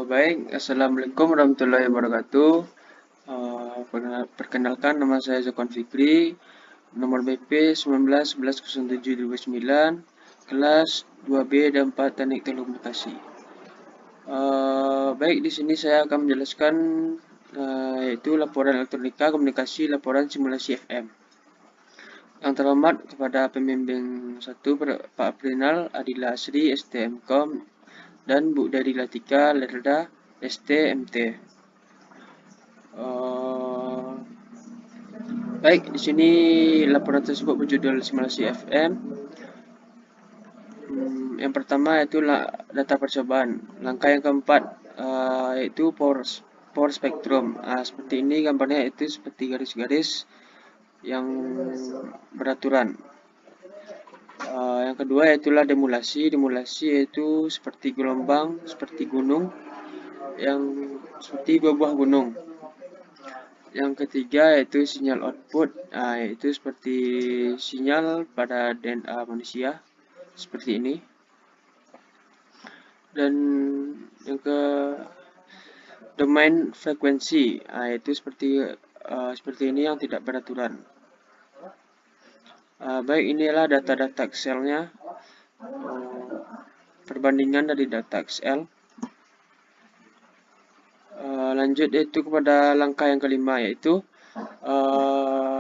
Baik, Assalamualaikum warahmatullahi wabarakatuh. Perkenalkan, nama saya Zokon Fikri, nomor BP 19 11 07 2009, kelas 2B dan 4 Teknik Telekomunikasi. Baik, di sini saya akan menjelaskan yaitu laporan elektronika komunikasi laporan simulasi FM. Yang terhormat kepada pembimbing 1 Pak Aprinal Adila Asri STMkom dan Bu Dari Latika Lerda STMT. Baik, di sini laporan tersebut berjudul simulasi FM. Yang pertama yaitu data percobaan. Langkah yang keempat yaitu power spectrum. Seperti ini gambarnya, itu seperti garis-garis yang beraturan. Yang kedua yaitulah demulasi. Demulasi yaitu seperti gelombang, seperti gunung, yang seperti buah gunung. Yang ketiga yaitu sinyal output, yaitu seperti sinyal pada DNA manusia, seperti ini. Dan yang ke domain frekuensi, yaitu seperti ini yang tidak beraturan. Baik, inilah data-data Excel-nya, perbandingan dari data Excel. Lanjut yaitu kepada langkah yang kelima, yaitu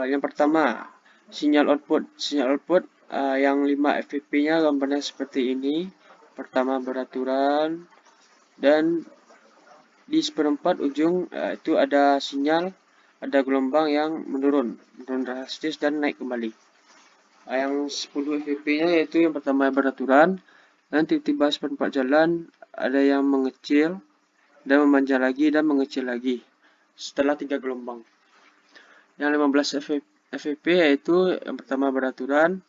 yang pertama sinyal output. Sinyal output yang 5 FVP-nya gambarnya seperti ini. Pertama beraturan, dan di seperempat ujung itu ada sinyal, ada gelombang yang menurun drastis dan naik kembali. Yang 10 FVP-nya yaitu yang pertama beraturan, dan tiba-tiba seperempat jalan ada yang mengecil dan memanjang lagi dan mengecil lagi setelah 3 gelombang. Yang 15 FVP yaitu yang pertama beraturan,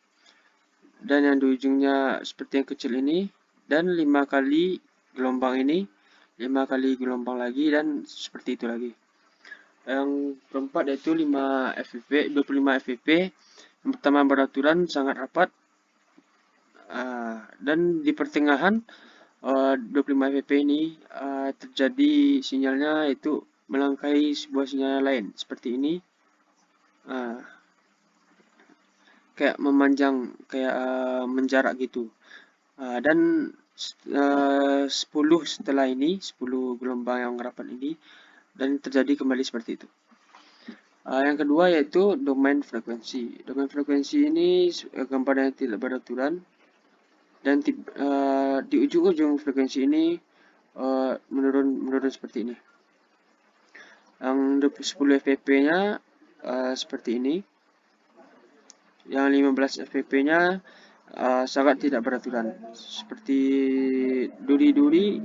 dan yang di ujungnya seperti yang kecil ini, dan 5 kali gelombang ini, 5 kali gelombang lagi, dan seperti itu lagi. Yang keempat yaitu 25 FVP. Yang pertama beraturan sangat rapat, dan di pertengahan 25 FVP ini terjadi sinyalnya itu melangkahi sebuah sinyal lain seperti ini, kayak memanjang, kayak menjarak gitu. Dan 10 setelah ini, 10 gelombang yang rapat ini, dan terjadi kembali seperti itu. Yang kedua yaitu domain frekuensi. Domain frekuensi ini gambarnya tidak beraturan, dan di ujung-ujung frekuensi ini menurun seperti ini. Yang 10 FVP-nya seperti ini. Yang 15 FVP-nya sangat tidak beraturan, seperti duri-duri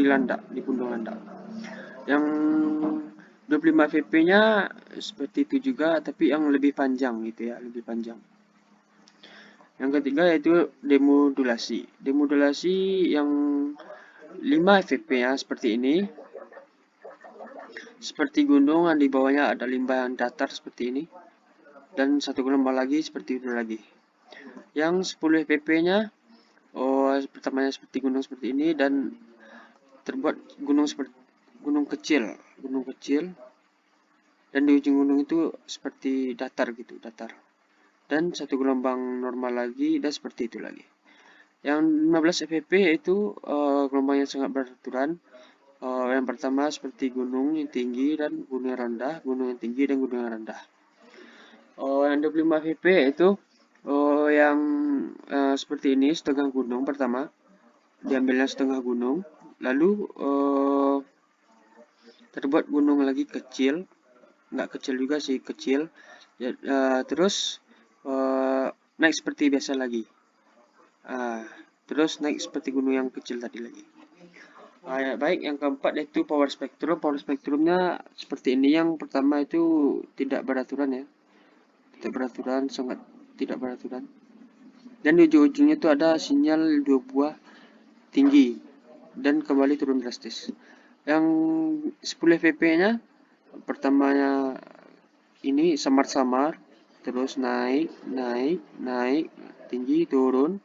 landak di pundung landak. Yang 25 FVP-nya seperti itu juga, tapi yang lebih panjang gitu ya, lebih panjang. Yang ketiga yaitu demodulasi. Demodulasi yang 5 FVP-nya seperti ini, seperti gunung, yang di bawahnya ada limbah yang datar seperti ini, dan satu gelombang lagi seperti itu lagi. Yang 10 FVP-nya pertamanya seperti gunung seperti ini, dan terbuat gunung kecil, dan di ujung gunung itu seperti datar gitu, dan satu gelombang normal lagi, dan seperti itu lagi. Yang 15 FVP yaitu gelombang yang sangat beraturan. Yang pertama seperti gunung yang tinggi dan gunung yang rendah, gunung yang tinggi dan gunung yang rendah. Yang 25 FVP yaitu yang seperti ini, setengah gunung. Pertama diambilnya setengah gunung, lalu terbuat gunung lagi kecil, nggak kecil juga sih, kecil, terus naik seperti biasa lagi, terus naik seperti gunung yang kecil tadi lagi. Baik, yang keempat yaitu power spectrum. Power spectrumnya seperti ini. Yang pertama itu tidak beraturan ya, tidak beraturan, sangat tidak beraturan, dan di ujung-ujungnya itu ada sinyal 2 buah tinggi dan kembali turun drastis. Yang 10 FVP-nya pertamanya ini samar-samar, terus naik, tinggi, turun,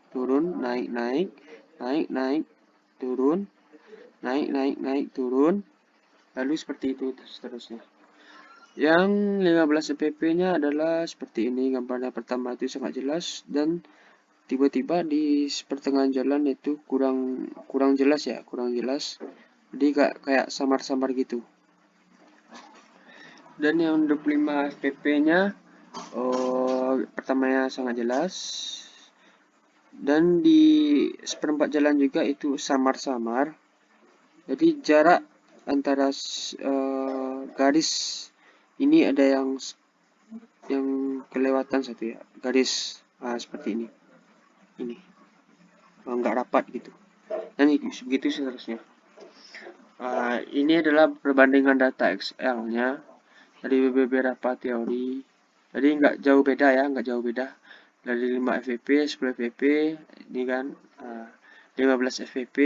naik, turun, naik, turun, lalu seperti itu seterusnya. Yang 15 fp-nya adalah seperti ini, gambarnya pertama itu sangat jelas, dan tiba-tiba di pertengahan jalan itu kurang jelas ya, jadi kayak samar-samar gitu. Dan yang 25 fp-nya pertamanya sangat jelas, dan di seperempat jalan juga itu samar-samar. Jadi jarak antara garis ini ada yang kelewatan satu ya, garis seperti ini nggak rapat gitu, dan begitu seterusnya. Ini adalah perbandingan data XL-nya dari beberapa teori. Jadi nggak jauh beda dari 5 fp, 10 fp, ini kan 15 fp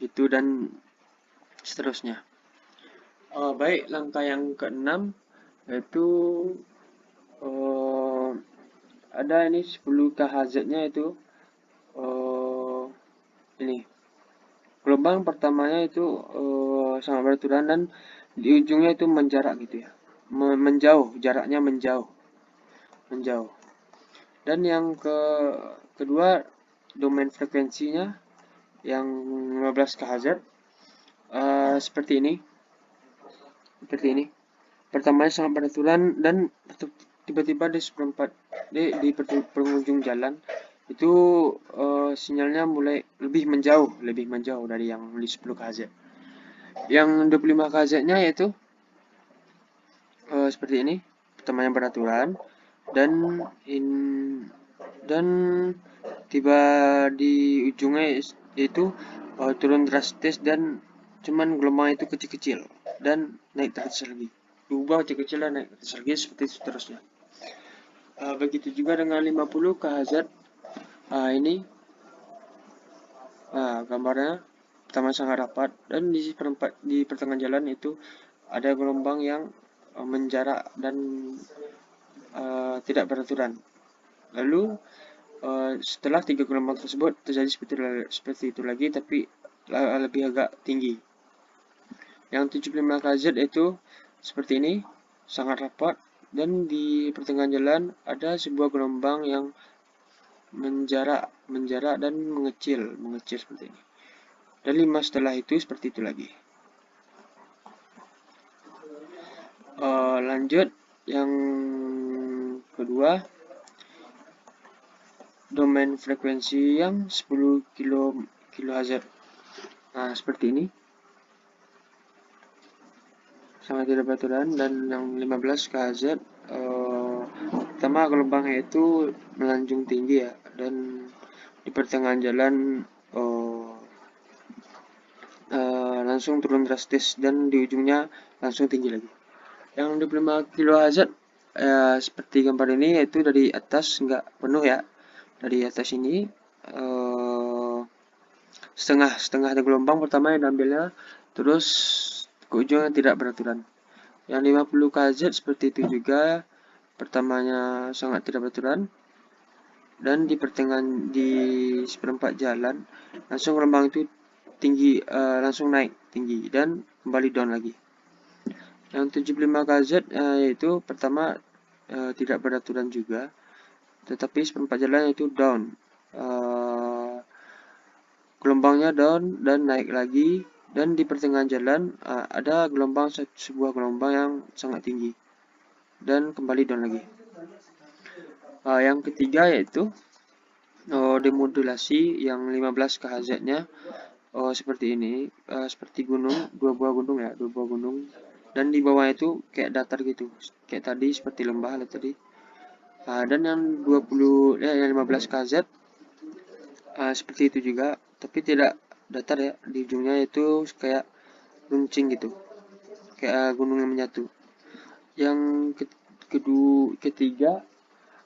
itu, dan seterusnya. Baik, langkah yang keenam yaitu ada ini 10 KHZ-nya itu ini. Gelombang pertamanya itu sangat beraturan, dan di ujungnya itu menjarak gitu ya. Menjauh, jaraknya menjauh. Dan yang kedua, domain frekuensinya yang 15 KHZ seperti ini. Pertamanya sangat beraturan, dan tiba-tiba di seperempat di penghujung jalan itu sinyalnya mulai lebih menjauh dari yang di 10 KHZ. Yang 25 KHZ-nya yaitu seperti ini, pertamanya beraturan, dan tiba di ujungnya itu turun drastis, dan cuman gelombang itu kecil-kecil dan naik terus lagi, berubah kecil-kecil dan naik terus lagi, seperti itu seterusnya. Begitu juga dengan 50 KHZ. Ini gambarnya pertama sangat rapat, dan di pertengahan jalan itu ada gelombang yang menjarak dan tidak beraturan. Lalu setelah 3 gelombang tersebut terjadi seperti itu lagi, tapi lebih agak tinggi. Yang 75 KZ itu seperti ini, sangat rapat, dan di pertengahan jalan ada sebuah gelombang yang menjarak dan mengecil seperti ini. Dan 5 setelah itu seperti itu lagi. Lanjut yang kedua, domain frekuensi yang 10 kHz. Seperti ini, sangat tidak beraturan, dan yang 15 kHz pertama gelombangnya itu melanjung tinggi ya, dan di pertengahan jalan langsung turun drastis, dan di ujungnya langsung tinggi lagi. Yang 25 kHz seperti gambar ini, yaitu dari atas nggak penuh ya, dari atas ini setengah ada gelombang pertama yang diambilnya, terus ke ujungnya tidak beraturan. Yang 50 KZ seperti itu juga, pertamanya sangat tidak beraturan, dan di pertengahan di seperempat jalan langsung gelombang itu tinggi, langsung naik tinggi dan kembali down lagi. Yang 75 KZ yaitu pertama tidak beraturan juga, tetapi seperempat jalan itu down, gelombangnya down dan naik lagi, dan di pertengahan jalan ada sebuah gelombang yang sangat tinggi dan kembali down lagi. Yang ketiga yaitu demodulasi yang 15 KHZ-nya seperti ini, seperti dua buah gunung, dan di bawah itu kayak datar gitu, kayak tadi seperti lembah tadi. Dan yang 15 KZ seperti itu juga, tapi tidak datar ya, di ujungnya itu kayak runcing gitu, kayak gunung yang menyatu. Yang ketiga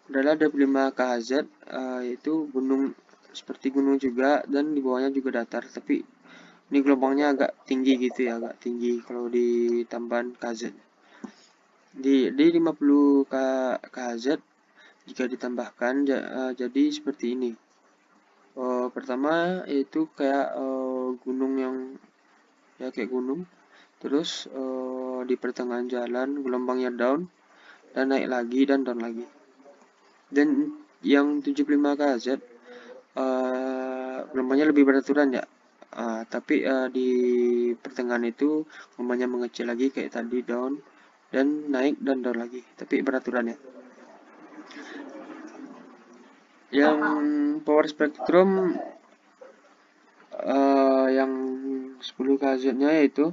adalah 25 KHZ, yaitu seperti gunung juga, dan di bawahnya juga datar, tapi ini gelombangnya agak tinggi gitu ya, agak tinggi kalau di tambahan KZ. Di 50 KHZ jika ditambahkan jadi seperti ini. Pertama yaitu kayak gunung yang ya kayak gunung, terus di pertengahan jalan gelombangnya down dan naik lagi dan down lagi. Dan yang 75 kz gelombangnya lebih beraturan ya. Tapi di pertengahan itu gelombangnya mengecil lagi kayak tadi down dan naik dan down lagi, tapi beraturan ya. Yang power spectrum yang 10 kz-nya yaitu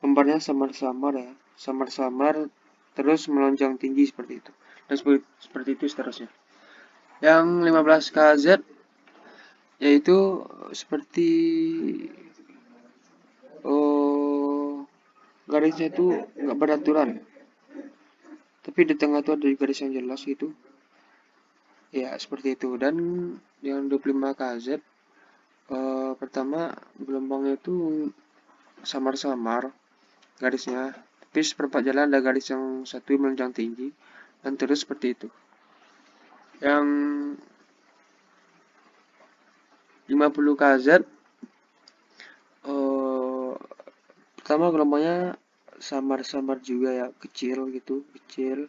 gambarnya samar-samar ya, samar-samar terus melonjak tinggi seperti itu. Dan seperti itu seterusnya. Yang 15 kz yaitu seperti garisnya itu nggak beraturan, tapi di tengah tuh ada garis yang jelas gitu. Ya seperti itu. Dan yang 25 kz pertama gelombangnya itu samar-samar garisnya, tapi seperempat jalan ada garis yang satu melonjak tinggi dan terus seperti itu. Yang 50 kz pertama gelombangnya samar-samar juga ya, kecil gitu, kecil,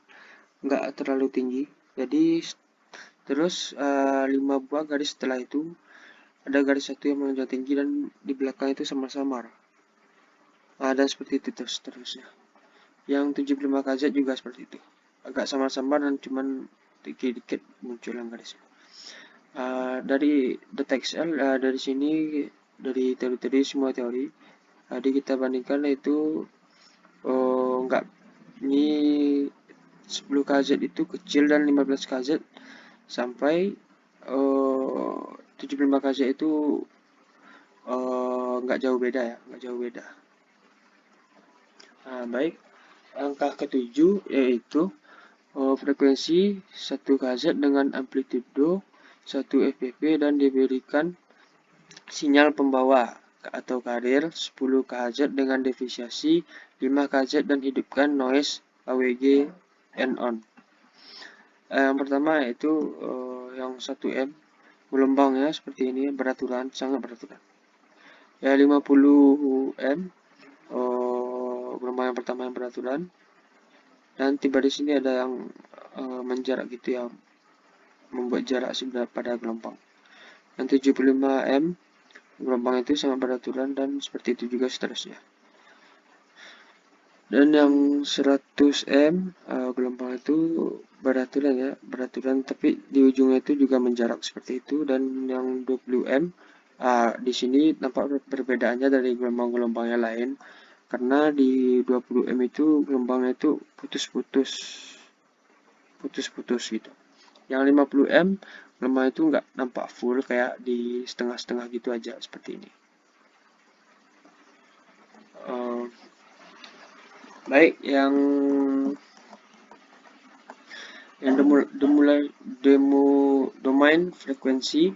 nggak terlalu tinggi. Jadi terus 5 buah garis setelah itu ada garis satu yang melonjak tinggi dan di belakang itu samar-samar. Dan seperti itu terus terusnya. Yang 75 kz juga seperti itu, agak samar-samar dan cuman dikit-dikit munculan garisnya. Dari DTXL dari sini, dari teori-teori semua teori, jadi kita bandingkan itu enggak, ini 10 kz itu kecil dan 15 kz sampai 75 kz itu nggak jauh beda ya, nggak jauh beda. Baik, angka ketujuh yaitu frekuensi 1 kz dengan amplitudo 1 fpp dan diberikan sinyal pembawa atau carrier 10 kz dengan defisiasi 5 kz dan hidupkan noise AWG and on. Yang pertama yaitu yang 1M gelombangnya seperti ini, beraturan, sangat beraturan. Ya 50M gelombang yang pertama yang beraturan, dan tiba di sini ada yang menjarak gitu ya, membuat jarak sebenarnya pada gelombang. Yang 75M gelombang itu sangat beraturan dan seperti itu juga seterusnya. Dan yang 100M gelombang itu beraturan ya, beraturan, tapi di ujungnya itu juga menjarak seperti itu. Dan yang 20M di sini nampak perbedaannya dari gelombang-gelombang yang lain, karena di 20M itu gelombangnya itu putus-putus gitu. Yang 50M gelombang itu nggak nampak full, kayak di setengah-setengah gitu aja seperti ini. Baik, yang domain frekuensi,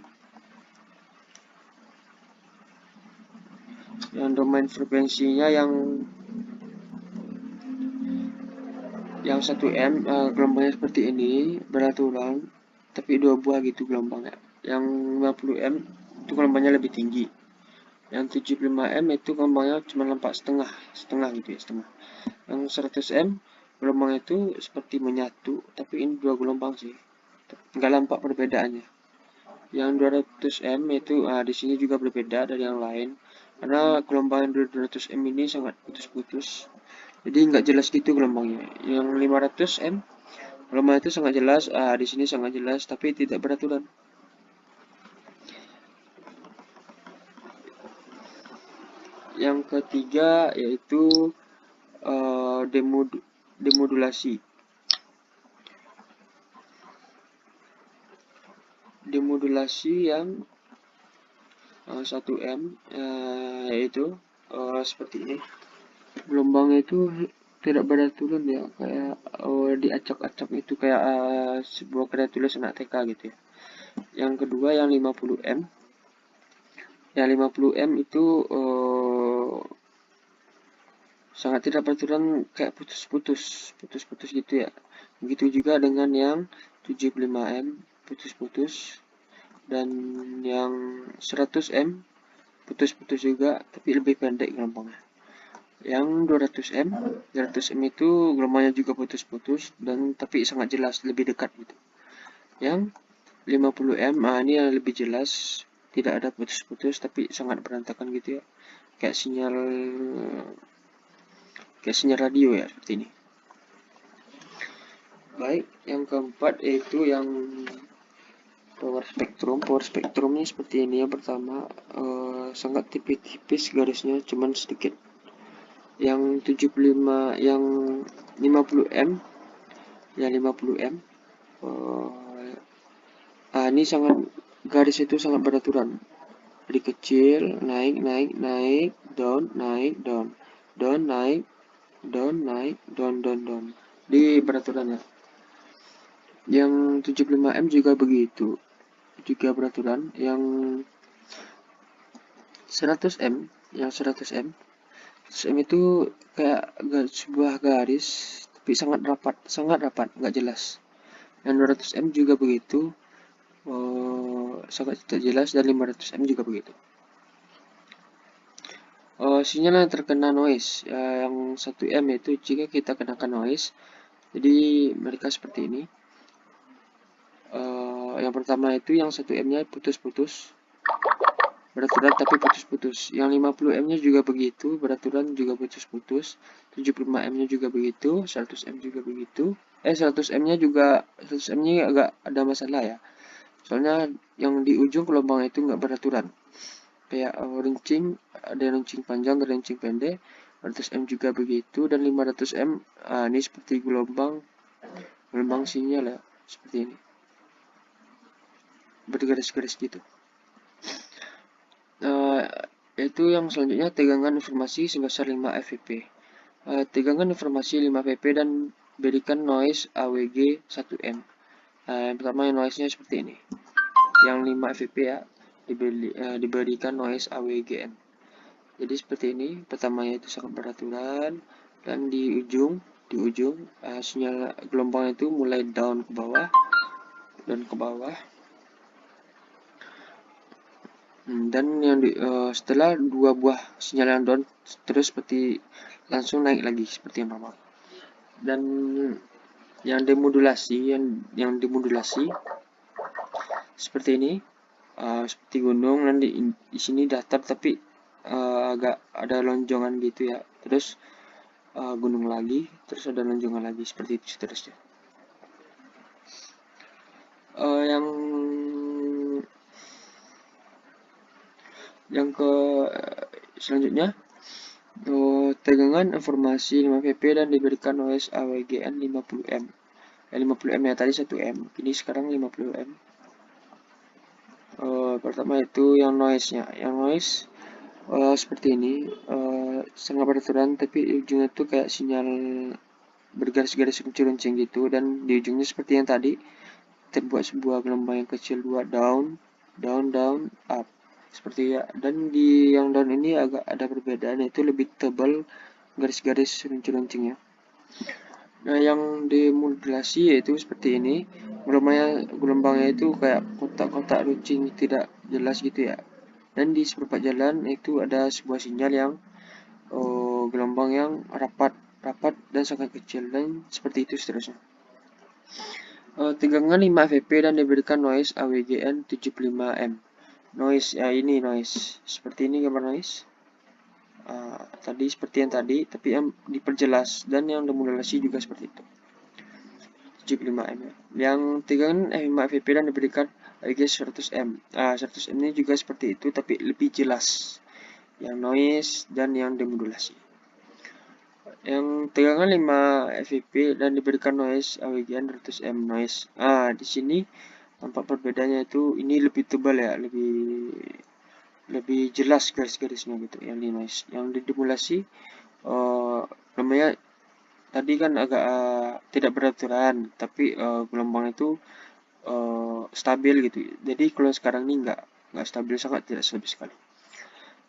yang domain frekuensinya yang 1M gelombangnya seperti ini, beraturan, tapi 2 buah gitu gelombangnya. Yang 50M itu gelombangnya lebih tinggi. Yang 75M itu gelombangnya cuma nampak setengah gitu ya, setengah. Yang 100M gelombang itu seperti menyatu, tapi ini 2 gelombang sih, nggak nampak perbedaannya. Yang 200M itu di sini juga berbeda dari yang lain, karena gelombang 200M ini sangat putus-putus, jadi nggak jelas gitu gelombangnya. Yang 500M gelombang itu sangat jelas, di sini sangat jelas tapi tidak beraturan. Yang ketiga yaitu demodulasi. Demodulasi yang 1M yaitu seperti ini. Gelombangnya itu tidak beraturan ya, kayak diacak-acak itu, kayak sebuah karya tulis anak TK gitu ya. Yang kedua yang 50M. Yang 50M itu sangat tidak beraturan, kayak putus-putus gitu ya. Begitu juga dengan yang 75M putus-putus, dan yang 100M putus-putus juga tapi lebih pendek gelombangnya. Yang 200M itu gelombangnya juga putus-putus dan tapi sangat jelas, lebih dekat gitu. Yang 50M, ini yang lebih jelas, tidak ada putus-putus tapi sangat berantakan gitu ya, kayak sinyal radio ya, seperti ini. Baik, yang keempat yaitu yang power spektrumnya seperti ini. Yang pertama sangat tipis garisnya, cuman sedikit. Yang 75, yang 50M, ya 50M, ini sangat, garis itu sangat beraturan, dari kecil naik, down, naik, down, di beraturannya. Yang 75M juga begitu, juga beraturan. Yang 100M, itu kayak sebuah garis tapi sangat rapat, nggak jelas. Yang 200M juga begitu, sangat tidak jelas, dan 500M juga begitu. Sinyal yang terkena noise, yang 1M itu jika kita kenakan noise, jadi mereka seperti ini. Yang pertama itu yang 1M-nya putus-putus, beraturan tapi putus-putus. Yang 50M-nya juga begitu, beraturan juga putus-putus. 75M-nya juga begitu, 100M juga begitu. 100M-nya agak ada masalah ya. Soalnya yang di ujung gelombang itu nggak beraturan. Kayak runcing, ada runcing panjang, ada runcing pendek. 100M juga begitu, dan 500M, ini seperti gelombang sinyal ya, seperti ini, bergaris-garis gitu. Yaitu yang selanjutnya, tegangan informasi sebesar 5 fp. Tegangan informasi 5 fp dan berikan noise AWG 1M. Yang pertama noise-nya seperti ini. Yang 5 fp ya, diberikan noise AWGN. Jadi seperti ini, pertamanya itu sangat beraturan, dan di ujung sinyal gelombang itu mulai down ke bawah, dan yang setelah dua buah sinyal yang down terus seperti langsung naik lagi seperti yang normal. Dan yang demodulasi seperti ini, seperti gunung, dan di sini datar tapi agak ada lonjongan gitu ya, terus gunung lagi, terus ada lonjongan lagi, seperti itu seterusnya. Yang selanjutnya, tegangan informasi 5 fp dan diberikan noise AWGN 50M. 50M ya, tadi 1M, ini sekarang 50M. Pertama itu yang noise-nya. Yang noise seperti ini, sangat beraturan tapi ujungnya tuh kayak sinyal bergaris-garis runcing gitu, dan di ujungnya seperti yang tadi terbuat sebuah gelombang yang kecil, dua down, up, seperti ya. Dan di yang down ini agak ada perbedaan, yaitu lebih tebal garis-garis runcing-runcingnya. Nah, yang demodulasi yaitu seperti ini, gelombangnya itu kayak kotak-kotak runcing tidak jelas gitu ya. Dan di seperempat jalan itu ada sebuah sinyal yang gelombang yang rapat dan sangat kecil, dan seperti itu seterusnya. Tegangan 5 fp dan diberikan noise AWGN 75M. Noise ya, ini noise seperti ini, gambar noise. Tadi seperti yang tadi tapi yang diperjelas, dan yang demodulasi juga seperti itu, 75M ya. Yang tegangan 5 fp dan diberikan AWG 100M. 100M ini juga seperti itu tapi lebih jelas, yang noise dan yang demodulasi. Yang tegangan 5 fp dan diberikan noise AWGN 100M noise. Di sini tampak perbedaannya itu, ini lebih tebal ya, lebih jelas garis-garisnya gitu, yang di noise. Yang di demodulasi namanya tadi kan agak tidak beraturan, tapi gelombang itu stabil gitu. Jadi kalau sekarang ini nggak stabil, sangat tidak stabil sekali.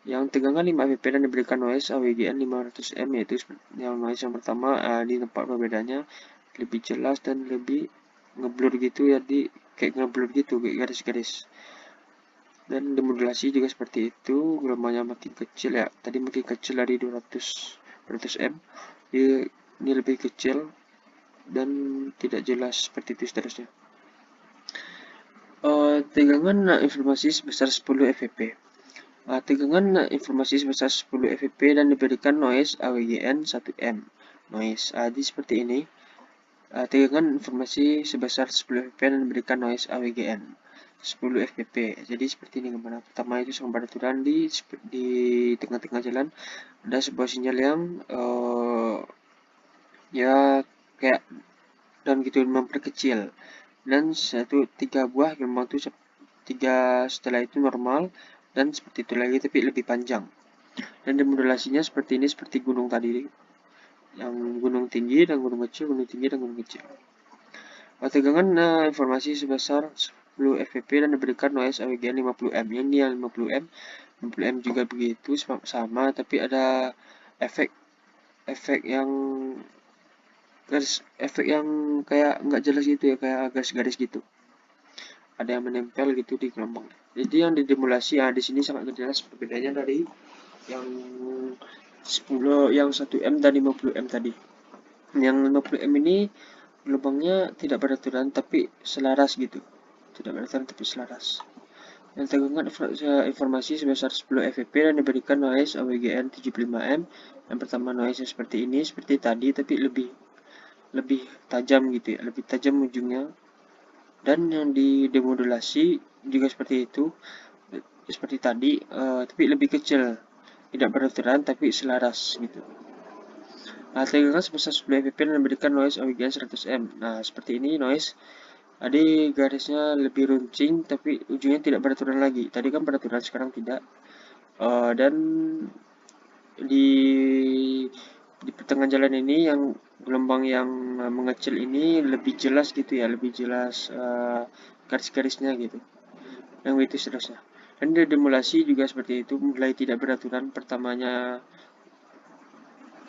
Yang tegangan 5 fp dan diberikan noise AWGN 500M, yaitu yang noise yang pertama, di tempat perbedaannya lebih jelas dan lebih ngeblur gitu ya, kayak ngeblur gitu, kayak garis-garis. Dan demodulasi juga seperti itu, gelombangnya makin kecil ya, tadi makin kecil dari 200 m, ini lebih kecil dan tidak jelas seperti itu seterusnya. Tegangan informasi sebesar 10 fp. Tegangan informasi sebesar 10 fp dan diberikan noise AWGN 1M noise. Jadi seperti ini. Tegangan informasi sebesar 10 fp dan diberikan noise AWGN 10 fp. Jadi seperti ini gambaran. Pertama itu sama beraturan di tengah-tengah jalan ada sebuah sinyal yang ya kayak dan gitu memperkecil, dan 3 buah gelombang itu 3 setelah itu normal dan seperti itu lagi tapi lebih panjang. Dan demodulasinya seperti ini, seperti gunung tadi, yang gunung tinggi dan gunung kecil, gunung tinggi dan gunung kecil. Tegangan informasi sebesar 10 fp dan diberikan noise AWGN 50M. Ini yang 50M, 50M juga begitu sama, tapi ada efek yang kayak nggak jelas gitu ya, kayak garis-garis gitu. Ada yang menempel gitu di gelombang. Jadi yang didemulasi di sini sangat jelas perbedaannya dari yang 1M dan 50M tadi. Yang 50M ini gelombangnya tidak beraturan tapi selaras gitu. Tidak beraturan tapi selaras. Yang tegangan informasi sebesar 10 fp dan diberikan noise AWGN 75M. Yang pertama noise seperti ini, seperti tadi, tapi lebih tajam gitu ya, lebih tajam ujungnya. Dan yang didemodulasi juga seperti itu, seperti tadi, tapi lebih kecil, tidak beraturan tapi selaras gitu. Tegangan sebesar 10 fp dan memberikan noise AWGN 100M. Nah, seperti ini noise. Tadi garisnya lebih runcing tapi ujungnya tidak beraturan lagi. Tadi kan beraturan, sekarang tidak. Dan di pertengahan jalan ini yang gelombang yang mengecil ini lebih jelas gitu ya, lebih jelas garis-garisnya gitu. Yang itu seterusnya. Dan demodulasi juga seperti itu, mulai tidak beraturan, pertamanya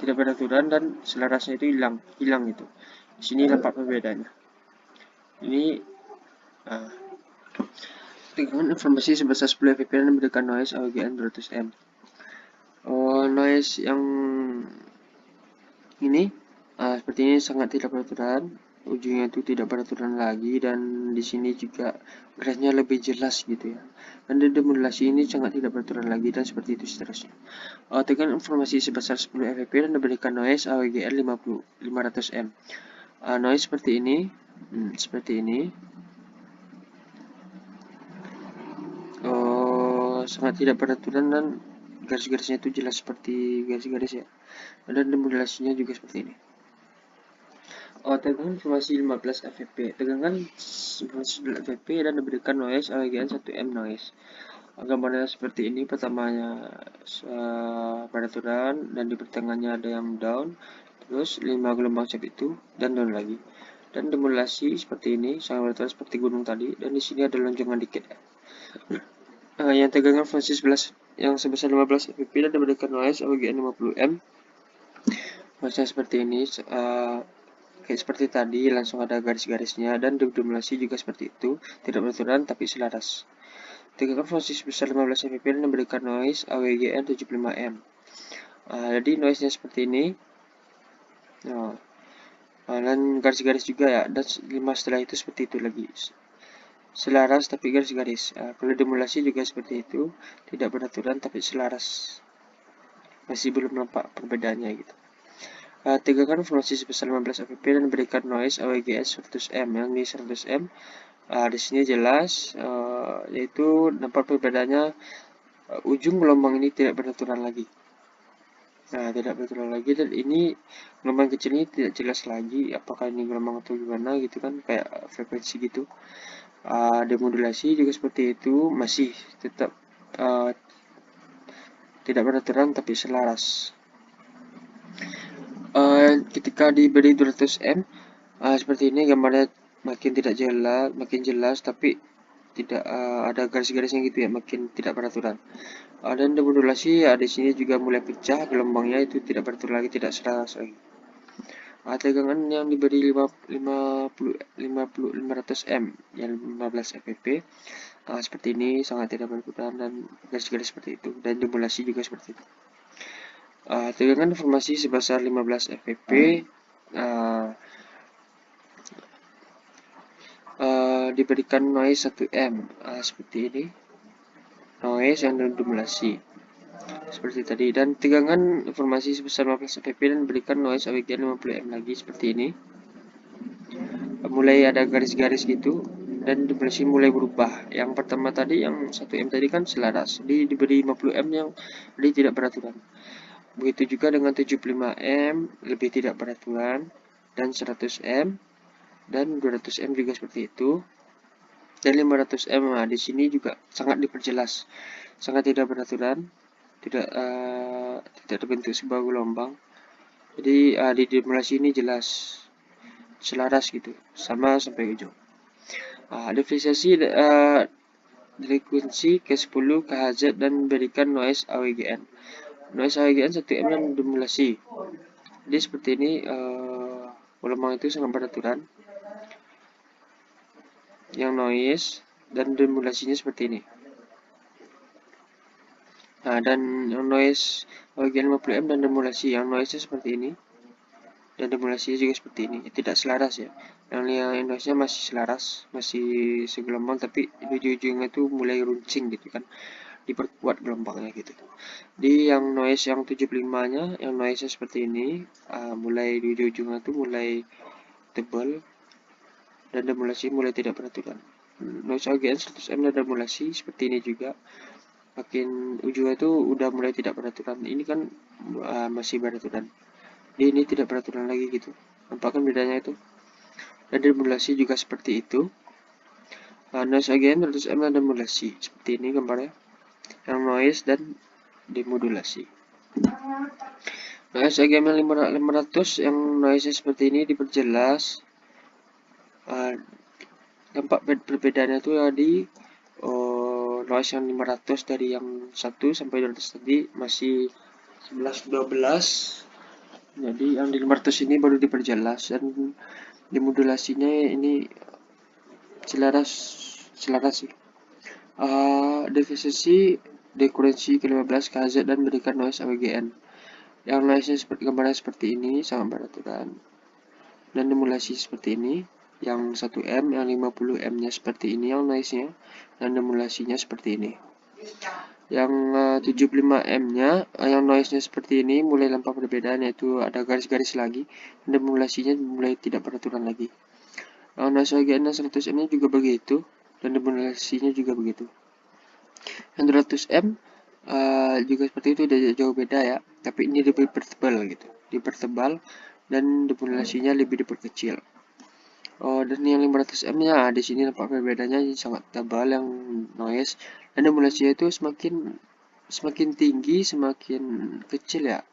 tidak beraturan dan selarasnya itu hilang gitu. Di sini nampak perbedaannya. Ini tegangan informasi sebesar 10 fp dan memberikan noise AWGN 200M. Noise yang ini seperti ini sangat tidak beraturan, ujungnya itu tidak beraturan lagi, dan di sini juga garisnya lebih jelas gitu ya. Dan demodulasi ini sangat tidak beraturan lagi dan seperti itu seterusnya. Tegangan informasi sebesar 10 fp dan diberikan noise AWGN 500M. Noise seperti ini, sangat tidak beraturan dan garis-garisnya itu jelas seperti garis-garis ya. Dan demodulasinya juga seperti ini. Tegangan informasi 15 fp. Tegangan informasi 15 fp dan diberikan noise AWGN 1M noise. Gambarnya seperti ini, pertamanya beraturan dan di pertengahannya ada yang down, terus 5 gelombang step itu dan down lagi. Dan demodulasi seperti ini, sangat beraturan seperti gunung tadi, dan di sini ada lonjongan dikit. Yang tegangan informasi 11 yang sebesar 15 fp dan diberikan noise AWGN 50M. Noise seperti ini, kayak seperti tadi, langsung ada garis-garisnya, dan demodulasi juga seperti itu, tidak beraturan tapi selaras. Tegangan informasi sebesar 15 fp dan memberikan noise AWGN 75M. Jadi noise-nya seperti ini. Dan garis-garis juga ya, dan 5 setelah itu seperti itu lagi. Selaras tapi garis-garis. Kalau demodulasi juga seperti itu, tidak beraturan tapi selaras. Masih belum nampak perbedaannya gitu. Tegangan informasi sebesar 15 fp dan berikan noise AWGN 100M. Yang ini 100M. Di sini jelas, yaitu nampak perbedaannya, ujung gelombang ini tidak beraturan lagi. Tidak beraturan lagi, dan ini gelombang kecil ini tidak jelas lagi apakah ini gelombang atau gimana gitu kan, kayak frekuensi gitu. Demodulasi juga seperti itu, masih tetap tidak beraturan tapi selaras. Ketika diberi 200M, seperti ini gambarnya makin tidak jelas, makin jelas tapi tidak ada garis-garisnya gitu ya, makin tidak beraturan. Dan demodulasi di sini juga mulai pecah gelombangnya, itu tidak beraturan lagi, tidak selaras lagi. Tegangan yang diberi 500 M yang 15 fp. Seperti ini, sangat tidak berguna, dan garis-garis seperti itu, dan demulasi juga seperti itu. Tegangan informasi sebesar 15 fp diberikan noise 1 M seperti ini, noise yang demulasi seperti tadi, dan tegangan informasi sebesar 15 fp dan berikan noise AWGN 50 M lagi seperti ini. Mulai ada garis-garis gitu, dan demulasi mulai berubah. Yang pertama tadi, yang 1 M tadi kan selaras, diberi 50 M yang lebih tidak beraturan. Begitu juga dengan 75 M lebih tidak beraturan, dan 100 M, dan 200 M juga seperti itu, dan 500 M. Di sini juga sangat diperjelas, sangat tidak beraturan, tidak terbentuk sebuah gelombang. Jadi di demulasi ini jelas selaras gitu, sama sampai ujung. Diferensiasi frekuensi ke10 KHZ dan berikan noise AWGN. Noise AWGN 1 M dan demulasi. Jadi seperti ini, gelombang itu sangat beraturan. Yang noise dan demulasinya seperti ini. Dan yang noise AWGN 50 M dan demulasi, yang noise-nya seperti ini, dan demulasinya juga seperti ini. Tidak selaras ya. Yang noise-nya masih selaras, masih segelombang, tapi di ujung-ujungnya itu mulai runcing gitu kan, diperkuat gelombangnya gitu. Di yang noise yang 75-nya, yang noise-nya seperti ini, mulai di ujung-ujungnya itu mulai tebal, dan demulasi mulai tidak beraturan. Noise AWGN 100 M dan demulasi seperti ini juga, makin ujungnya itu udah mulai tidak beraturan. Ini kan masih beraturan, ini tidak beraturan lagi gitu. Nampakkan bedanya itu. Dan demulasi juga seperti itu. Noise AWGN 100 M dan demulasi seperti ini gambarnya, yang noise dan demodulasi. Noise AWGN 500 yang noise seperti ini diperjelas. Nampak perbedaannya itu ya di noise yang 500 dari yang 1 sampai 200 tadi masih 11-12. Jadi yang di 500 ini baru diperjelas, dan demodulasinya ini selaras sih. Defisisi frekuensi ke-15 KZ dan berikan noise AWGN. Yang noise-nya seperti gambarnya seperti ini, sangat beraturan. Dan demulasi seperti ini, yang 1 M, yang 50 M-nya seperti ini yang noise-nya, dan demulasinya seperti ini. Yang 75 M-nya, yang noise-nya seperti ini, mulai nampak perbedaan, yaitu ada garis-garis lagi, dan demulasinya mulai tidak beraturan lagi. Noise AWGN 100 M-nya juga begitu, dan demulasinya juga begitu. Yang 200 M juga seperti itu, udah jauh beda ya, tapi ini lebih bertebal gitu, dipertebal, dan demulasinya lebih diperkecil. Dan yang 500 M-nya di sini nampak perbedaannya sangat tebal yang noise, dan demulasinya itu semakin tinggi semakin kecil ya.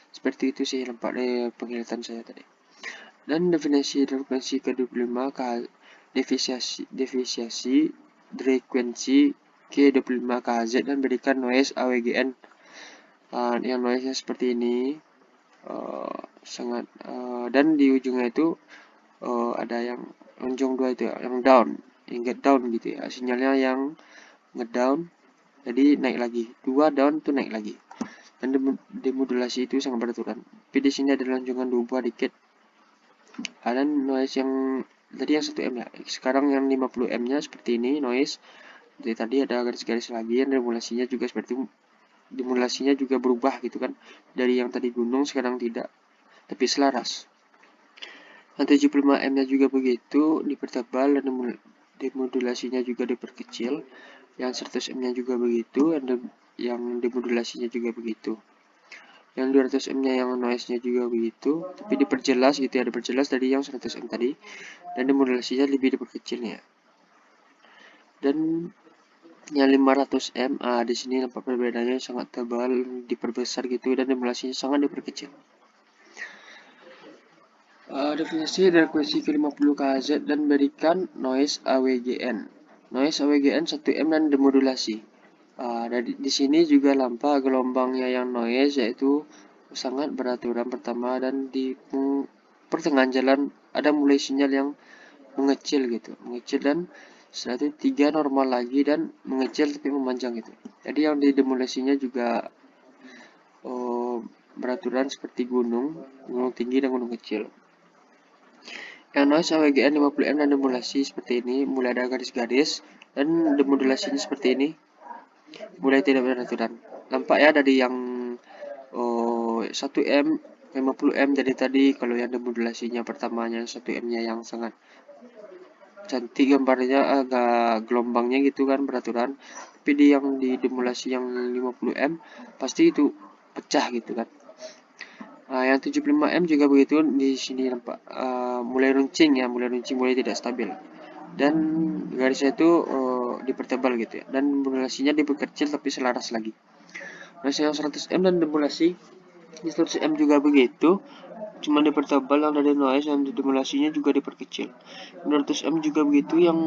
Seperti itu sih nampak dari penglihatan saya tadi. Dan definisi frekuensi ke-25 defisiasi frekuensi ke-25 KHZ dan berikan noise AWGN. Yang noise-nya seperti ini, dan di ujungnya itu ada yang ujung 2 itu ya, yang down, yang get down gitu ya, sinyalnya yang ngedown, jadi naik lagi, 2 down tuh naik lagi, dan demodulasi itu sangat beraturan. Tapi di sini ada lanjungan 2 buah dikit. Dan noise yang tadi yang 1 M ya, sekarang yang 50 M-nya seperti ini noise. Jadi tadi ada garis-garis lagi, dan demodulasinya juga seperti demodulasinya juga berubah gitu kan, dari yang tadi gunung sekarang tidak, tapi selaras. Yang 75 M-nya juga begitu, dipertebal, dan demodulasinya juga diperkecil. Yang 100 M-nya juga begitu, dan yang demodulasinya juga begitu. Yang 200 M-nya yang noise-nya juga begitu, tapi diperjelas gitu ya, diperjelas dari yang 100 M tadi, dan demodulasinya lebih diperkecilnya. Dan yang 500 M, di sini nampak perbedaannya sangat tebal, diperbesar gitu, dan demodulasinya sangat diperkecil. Definisi frekuensi ke-50 KHZ dan berikan noise AWGN. Noise AWGN 1 M dan demodulasi. Di sini juga nampak gelombangnya yang noise, yaitu sangat beraturan pertama, dan pertengahan jalan ada mulai sinyal yang mengecil gitu, mengecil, dan setelah itu 3 normal lagi dan mengecil tapi memanjang gitu. Jadi yang didemolasinya juga beraturan seperti gunung tinggi dan gunung kecil. Yang noise AWGN 50M dan demodulasi seperti ini, mulai ada garis-garis, dan demodulasinya seperti ini, mulai tidak beraturan. Nampak ya dari yang 1M 50M dari tadi, kalau yang demodulasinya pertamanya 1M-nya yang sangat cantik gambarnya, agak gelombangnya gitu kan beraturan, tapi di yang di demodulasi yang 50M pasti itu pecah gitu kan. Yang 75M juga begitu, di sini nampak mulai runcing ya, mulai tidak stabil, dan garisnya itu dipertebal gitu ya, dan demodulasinya diperkecil tapi selaras lagi. Nah, yang 100M dan demodulasi di 100M juga begitu, cuma dipertebal yang dari noise, yang demodulasinya juga diperkecil. 200M juga begitu, yang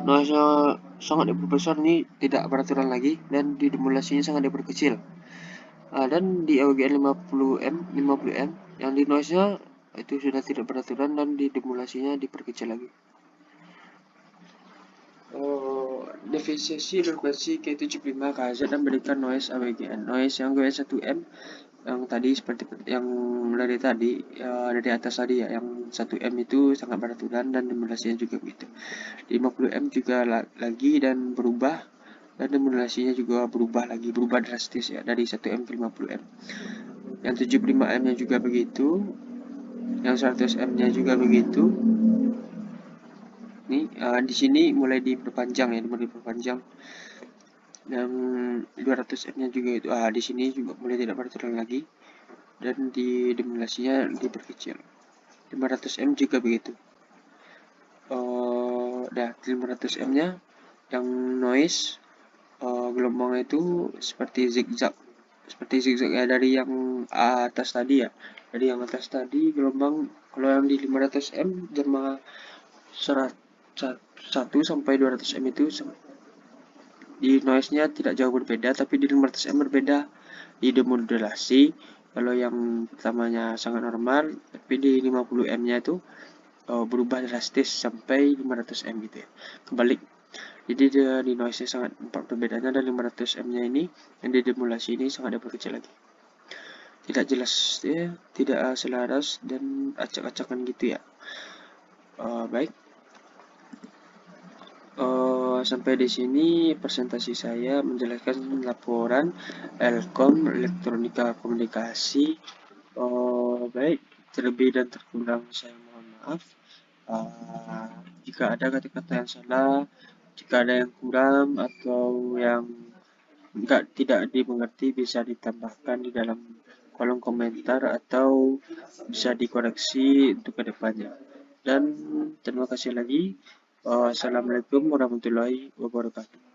noise-nya sangat diperbesar, nih tidak beraturan lagi, dan di demodulasinya sangat diperkecil. Dan di AWGN 50M yang di noise-nya itu sudah tidak beraturan dan di demodulasinya diperkecil lagi. Defisiensi frekuensi K75 KZ dan berikan noise AWGN. Noise yang GWN 1M yang tadi seperti yang dari tadi, dari atas tadi ya, yang 1M itu sangat beraturan dan demodulasinya juga begitu. 50M juga lagi dan berubah, dan demodulasinya juga berubah lagi, berubah drastis ya, dari 1M ke 50M. Yang 75M-nya juga begitu, yang 100M-nya juga begitu. Nih, di sini mulai diperpanjang ya, mulai diperpanjang. Yang 200M-nya juga itu, di sini juga mulai tidak beraturan lagi, dan di demodulasinya diperkecil. 500M juga begitu. Dah 500M-nya yang noise, gelombangnya itu seperti zigzag ya, dari yang atas tadi ya, dari yang atas tadi gelombang. Kalau yang di 500M jemaah 1 sampai 200M itu di noise-nya tidak jauh berbeda, tapi di 500M berbeda di demodulasi. Kalau yang pertamanya sangat normal, tapi di 50M-nya itu berubah drastis sampai 500M gitu ya, kebalik. Jadi di noise-nya sangat perbedaannya, dan 500M-nya ini yang di demodulasi ini sangat diperkecil lagi, tidak jelas ya, tidak selaras dan acak-acakan gitu ya. Baik, sampai di sini presentasi saya menjelaskan laporan Elkom Elektronika Komunikasi. Baik, terlebih dan terkurang saya mohon maaf. Jika ada kata-kata yang salah, jika ada yang kurang atau yang tidak dimengerti, bisa ditambahkan di dalam kolom komentar atau bisa dikoreksi untuk kedepannya. Dan terima kasih lagi. Assalamualaikum warahmatullahi wabarakatuh.